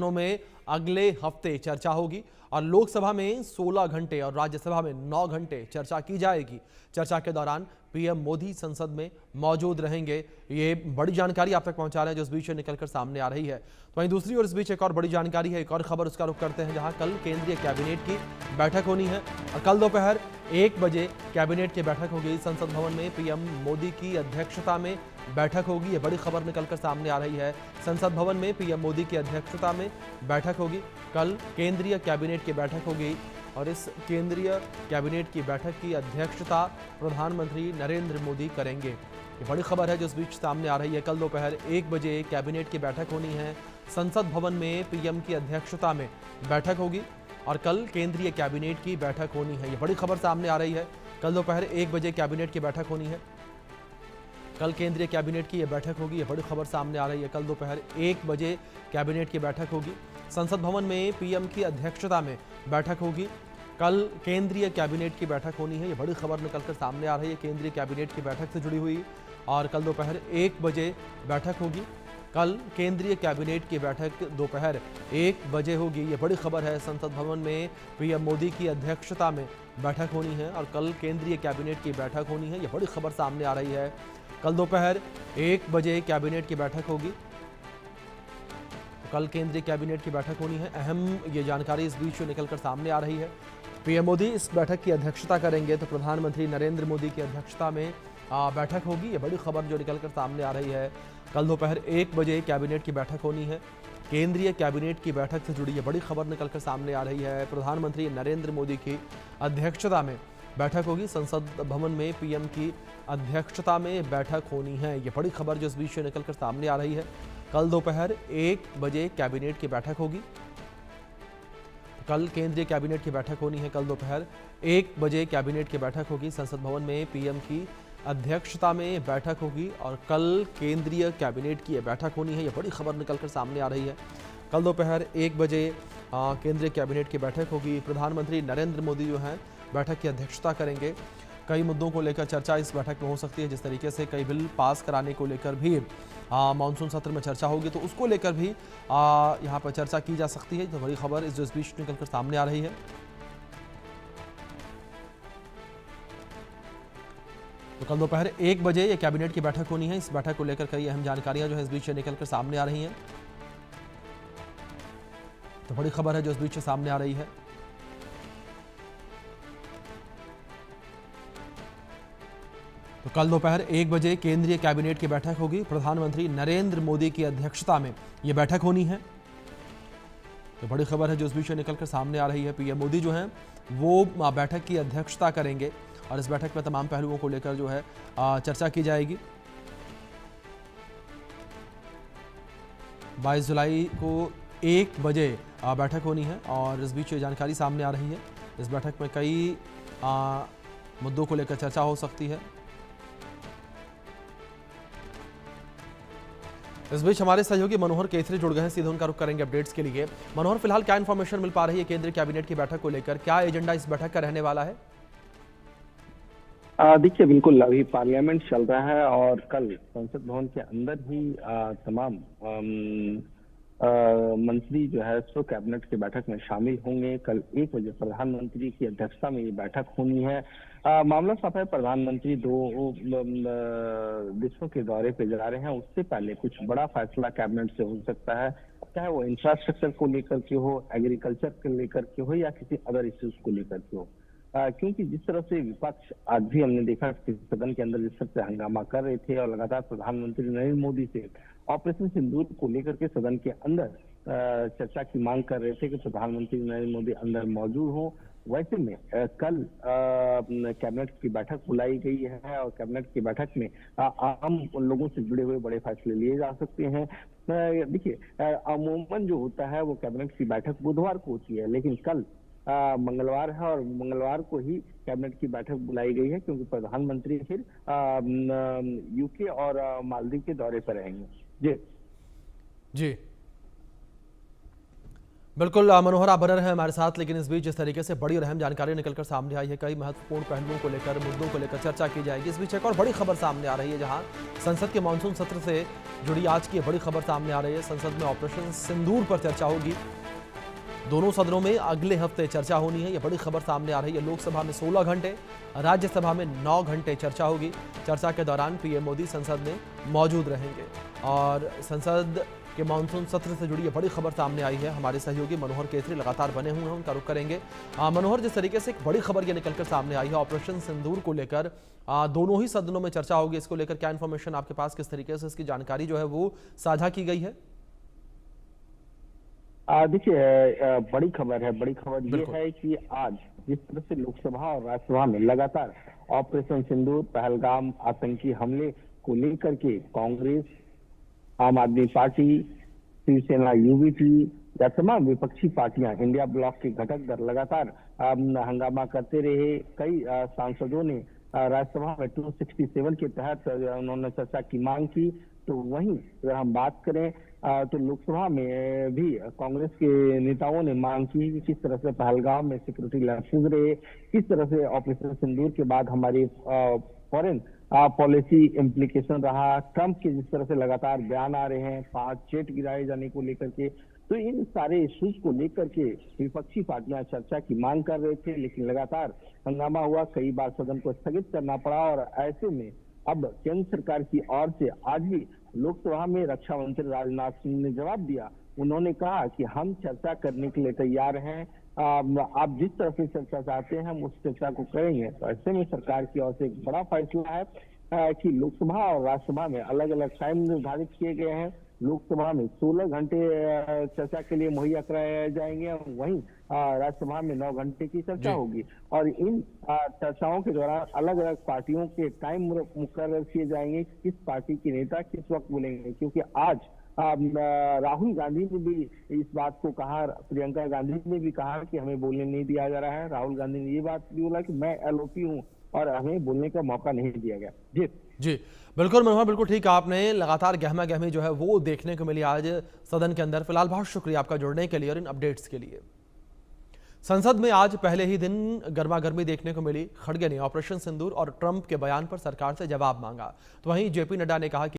में अगले हफ्ते चर्चा होगी और लोकसभा में 16 घंटे और राज्यसभा में 9 घंटे चर्चा की जाएगी। चर्चा के दौरान पीएम मोदी संसद में मौजूद रहेंगे। ये बड़ी जानकारी आप तक पहुंचा रहे हैं जो इस बीच निकलकर सामने आ रही है। तो वहीं दूसरी ओर इस बीच एक और बड़ी जानकारी है, एक और खबर, उसका रुख करते हैं जहां कल केंद्रीय कैबिनेट की बैठक होनी है और कल दोपहर 1 बजे कैबिनेट की बैठक होगी। संसद भवन में पीएम मोदी की अध्यक्षता में बैठक होगी। ये बड़ी खबर निकलकर सामने आ रही है। संसद भवन में पीएम मोदी की अध्यक्षता में बैठक होगी। कल केंद्रीय कैबिनेट की बैठक होगी और इस केंद्रीय कैबिनेट की बैठक की अध्यक्षता प्रधानमंत्री नरेंद्र मोदी करेंगे। ये बड़ी खबर है जो इस बीच सामने आ रही है। कल दोपहर 1 बजे कैबिनेट की बैठक होनी है। संसद भवन में पीएम की अध्यक्षता में बैठक होगी और कल केंद्रीय कैबिनेट की बैठक होनी है। ये बड़ी खबर सामने आ रही है। कल दोपहर 1 बजे कैबिनेट की बैठक होनी है। कल केंद्रीय कैबिनेट की यह बैठक होगी। ये बड़ी खबर सामने आ रही है। कल दोपहर 1 बजे कैबिनेट की बैठक होगी। संसद भवन में पीएम की अध्यक्षता में बैठक होगी। कल केंद्रीय कैबिनेट की बैठक होनी है। ये बड़ी खबर निकलकर सामने आ रही है केंद्रीय कैबिनेट की बैठक से जुड़ी हुई और कल दोपहर 1 बजे बैठक होगी। कल केंद्रीय कैबिनेट की बैठक दोपहर 1 बजे होगी। ये बड़ी खबर है। संसद भवन में पीएम मोदी की अध्यक्षता में बैठक होनी है और कल केंद्रीय कैबिनेट की बैठक होनी है। ये बड़ी खबर सामने आ रही है। कल दोपहर 1 बजे कैबिनेट की बैठक होगी। कल केंद्रीय कैबिनेट की बैठक होनी है। अहम ये जानकारी इस बीच निकलकर सामने आ रही है। पीएम मोदी इस बैठक की अध्यक्षता करेंगे तो प्रधानमंत्री नरेंद्र मोदी की अध्यक्षता में बैठक होगी। ये बड़ी खबर जो निकलकर सामने आ रही है। कल दोपहर 1 बजे कैबिनेट की बैठक होनी है। केंद्रीय कैबिनेट की बैठक से जुड़ी ये बड़ी खबर निकलकर सामने आ रही है। प्रधानमंत्री नरेंद्र मोदी की अध्यक्षता में बैठक होगी। संसद भवन में पीएम की अध्यक्षता में बैठक होनी है। ये बड़ी खबर जो इस बीच से निकलकर सामने आ रही है। कल दोपहर 1 बजे कैबिनेट की बैठक होगी। कल केंद्रीय कैबिनेट की बैठक होनी है। कल दोपहर 1 बजे कैबिनेट की बैठक होगी। संसद भवन में पीएम की अध्यक्षता में बैठक होगी और कल केंद्रीय कैबिनेट की बैठक होनी है। ये बड़ी खबर निकलकर सामने आ रही है। कल दोपहर 1 बजे केंद्रीय कैबिनेट की बैठक होगी। प्रधानमंत्री नरेंद्र मोदी जो हैं बैठक की अध्यक्षता करेंगे। कई मुद्दों को लेकर चर्चा इस बैठक में हो सकती है। जिस तरीके से कई बिल पास कराने को लेकर भी मानसून सत्र में चर्चा होगी तो उसको लेकर भी यहाँ पर चर्चा की जा सकती है। तो बड़ी खबर इस बीच निकलकर सामने आ रही है। तो कल दोपहर 1 बजे ये कैबिनेट की बैठक होनी है। इस बैठक को लेकर कई अहम जानकारियां जो है इस बीच निकलकर सामने आ रही हैं। तो बड़ी खबर है जो इस बीच से सामने आ रही है। तो कल दोपहर 1 बजे केंद्रीय कैबिनेट की बैठक होगी। प्रधानमंत्री नरेंद्र मोदी की अध्यक्षता में यह बैठक होनी है। तो बड़ी खबर है जो इस बीच निकलकर सामने आ रही है। पीएम मोदी जो हैं वो बैठक की अध्यक्षता करेंगे और इस बैठक में तमाम पहलुओं को लेकर जो है चर्चा की जाएगी। 22 जुलाई को 1 बजे बैठक होनी है और इस बीच ये जानकारी सामने आ रही है। इस बैठक में कई मुद्दों को लेकर चर्चा हो सकती है। इस बीच हमारे सहयोगी मनोहर केसरी जुड़ गए हैं, सीधे उनका रुख करेंगे अपडेट्स के लिए। मनोहर, फिलहाल क्या इन्फॉर्मेशन मिल पा रही है केंद्रीय कैबिनेट की बैठक को लेकर? क्या एजेंडा इस बैठक का रहने वाला है? देखिए, बिल्कुल अभी पार्लियामेंट चल रहा है और कल संसद भवन के अंदर ही तमाम मंत्री जो है सो कैबिनेट की बैठक में शामिल होंगे। कल 1 बजे प्रधानमंत्री की अध्यक्षता में ये बैठक होनी है। मामला साफ है, प्रधानमंत्री 2 देशों के दौरे पे जा रहे हैं। उससे पहले कुछ बड़ा फैसला कैबिनेट से हो सकता है, चाहे वो इंफ्रास्ट्रक्चर को लेकर के हो, एग्रीकल्चर को लेकर के हो या किसी अदर इश्यूज को लेकर के हो। क्योंकि जिस तरह से विपक्ष आज भी हमने देखा कि सदन के अंदर जिस तरह से हंगामा कर रहे थे और लगातार प्रधानमंत्री नरेंद्र मोदी से ऑपरेशन सिंदूर को लेकर के सदन के अंदर चर्चा की मांग कर रहे थे कि प्रधानमंत्री नरेंद्र मोदी अंदर मौजूद हो। वैसे में कल कैबिनेट की बैठक बुलाई गई है और कैबिनेट की बैठक में आम लोगों से जुड़े हुए बड़े फैसले लिए जा सकते हैं। देखिए, अमूमन जो होता है वो कैबिनेट की बैठक बुधवार को होती है, लेकिन कल मंगलवार है और मंगलवार को ही कैबिनेट की बैठक बुलाई गई है क्योंकि प्रधानमंत्री फिर यूके और मालदीव के दौरे पर रहेंगे। जी जी, बिल्कुल मनोहर, आप बने रहे हमारे साथ। लेकिन इस बीच जिस तरीके से बड़ी और अहम जानकारी निकलकर सामने आई है, कई महत्वपूर्ण पहलुओं को लेकर, मुद्दों को लेकर चर्चा की जाएगी। इस बीच एक और बड़ी खबर सामने आ रही है, जहां संसद के मानसून सत्र से जुड़ी आज की बड़ी खबर सामने आ रही है। संसद में ऑपरेशन सिंदूर पर चर्चा होगी। दोनों सदनों में अगले हफ्ते चर्चा होनी है, यह बड़ी खबर सामने आ रही है। लोकसभा में 16 घंटे, राज्यसभा में 9 घंटे चर्चा होगी। चर्चा के दौरान पीएम मोदी संसद में मौजूद रहेंगे। और संसद के मानसून सत्र से जुड़ी यह बड़ी खबर सामने आई है। हमारे सहयोगी मनोहर केसरी लगातार बने हुए हैं, उनका रुख करेंगे। मनोहर, जिस तरीके से एक बड़ी खबर यह निकलकर सामने आई है ऑपरेशन सिंदूर को लेकर, दोनों ही सदनों में चर्चा होगी, इसको लेकर क्या इन्फॉर्मेशन आपके पास, किस तरीके से इसकी जानकारी जो है वो साझा की गई है? देखिए, बड़ी खबर है। बड़ी खबर ये है कि आज जिस तरह से लोकसभा और राज्यसभा में लगातार ऑपरेशन सिंदूर, पहलगाम आतंकी हमले को लेकर के कांग्रेस, आम आदमी पार्टी, शिवसेना, यूबीपी या तमाम विपक्षी पार्टियां, इंडिया ब्लॉक के घटक दल लगातार हंगामा करते रहे। कई सांसदों ने राज्यसभा में 267 के तहत उन्होंने चर्चा की मांग की। तो वहीं अगर हम बात करें तो लोकसभा में भी कांग्रेस के नेताओं ने मांग की कि किस तरह से पहलगाम में सिक्योरिटी लैप्सेस रहे, किस तरह से ऑपरेशन सिंदूर के बाद हमारी फॉरेन पॉलिसी इम्प्लीकेशन रहा, ट्रंप के जिस तरह से लगातार बयान आ रहे हैं 5 जेट गिराए जाने को लेकर के। तो इन सारे इश्यूज को लेकर के विपक्षी पार्टियां चर्चा की मांग कर रहे थे, लेकिन लगातार हंगामा हुआ, कई बार सदन को स्थगित करना पड़ा। और ऐसे में अब केंद्र सरकार की ओर से आज भी लोकसभा में रक्षा मंत्री राजनाथ सिंह ने जवाब दिया। उन्होंने कहा कि हम चर्चा करने के लिए तैयार हैं, आप जिस तरह से चर्चा चाहते हैं हम उस चर्चा को करेंगे। तो ऐसे में सरकार की ओर से एक बड़ा फैसला है कि लोकसभा और राज्यसभा में अलग अलग टाइम निर्धारित किए गए हैं। लोकसभा में 16 घंटे चर्चा के लिए मुहैया कराए जाएंगे, वहीं राज्यसभा में 9 घंटे की चर्चा होगी। और इन चर्चाओं के दौरान अलग अलग पार्टियों के टाइम मुकर्रर किए जाएंगे, किस पार्टी के नेता किस वक्त बोलेंगे। क्योंकि आज राहुल गांधी ने भी इस बात को कहा, प्रियंका गांधी ने भी कहा कि हमें बोलने नहीं दिया जा रहा है। राहुल गांधी ने ये बात भी बोला कि मैं एलओपी हूं और हमें बोलने का मौका नहीं दिया गया। जी बिल्कुल मनोहर, बिल्कुल ठीक। आपने लगातार गहमा गहमी जो है वो देखने को मिली आज सदन के अंदर। फिलहाल बहुत शुक्रिया आपका जुड़ने के लिए और इन अपडेट्स के लिए। संसद में आज पहले ही दिन गर्मा गर्मी देखने को मिली। खड़गे ने ऑपरेशन सिंदूर और ट्रंप के बयान पर सरकार से जवाब मांगा। तो वहीं जेपी नड्डा ने कहा कि